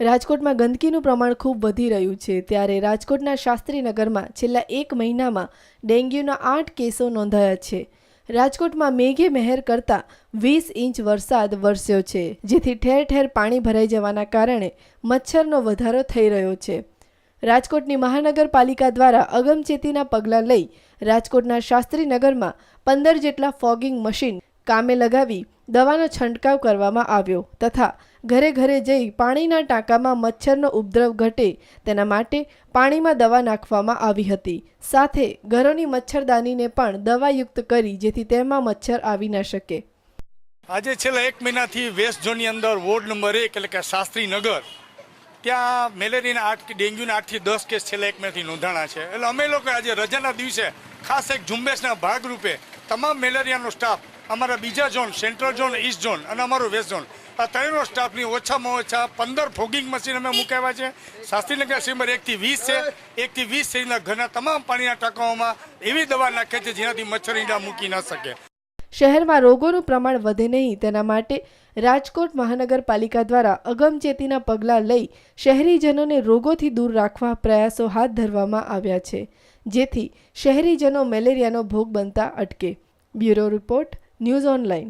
રાજકોટમાં ગંદકીનું પ્રમાણ ખૂબ વધી રહ્યું છે ત્યારે રાજકોટના શાસ્ત્રીનગરમાં છેલ્લા 1 મહિનામાં ડેન્ગ્યુના 8 કેસો નોંધાયા છે। રાજકોટમાં મેઘે મહેર કરતા 20 ઇંચ વરસાદ વરસ્યો છે, જેથી ઠેર ઠેર પાણી ભરાઈ જવાના કારણે મચ્છરનો વધારો થઈ રહ્યો છે। રાજકોટની મહાનગરપાલિકા દ્વારા અગમચેતીના પગલાં લઈ રાજકોટના શાસ્ત્રીનગરમાં 15 જેટલા ફોગિંગ મશીન કામે લગાવી દવાનો છંટકાવ કરવામાં આવ્યો તથા ઘરે ઘરે જઈ પાણીના ટાંકામાં મચ્છરનો ઉપદ્રવ ઘટે તેના માટે પાણીમાં દવા નાખવામાં આવી હતી। સાથે ઘરોની મચ્છરદાનીને પણ દવાયુક્ત કરી જેથી તેમાં મચ્છર આવી ન શકે। આજે છેલ્લા 1 મહિનાથી વેસ્ટ ઝોનની અંદર વોર્ડ નંબર 1 એટલે કે શાસ્ત્રીનગર ત્યાં મેલેરિયાના 8 ડેન્ગ્યુના 8 થી 10 કેસ છેલ્લા 1 મહિનાથી નોંધાણા છે। એટલે અમે લોકો આજે રજાના દિવસે ખાસ એક ઝુંબેશના ભાગરૂપે તમામ મેલેરિયાનો સ્ટાફ અમારા બીજા zone central zone, East zone અને અમારો વેસ્ટ ઝોન આ ત્રણેય સ્ટાફની ઓછામાં ઓછા 15 ફોગિંગ મશીન અમે મુકાવ્યા છે। શાસ્ત્રીનગર શહેરમાં 1 થી 20 છે। 1 થી 20 શહેરના ઘરના તમામ પાણીના ટાંકાઓમાં એવી દવા નાખે છે જેનાથી મચ્છર ઈંડા મૂકી ન શકે। શહેરમાં રોગોનું પ્રમાણ વધે નહીં તેના માટે રાજકોટ મહાનગરપાલિકા દ્વારા અગમચેતીના પગલાં લઈ શહેરીજનોને રોગોથી દૂર રાખવા પ્રયાસો હાથ ધરવામાં આવ્યા છે, જેથી શહેરીજનો મેલેરિયાનો ભોગ બનતા અટકે। Bureau report, news online.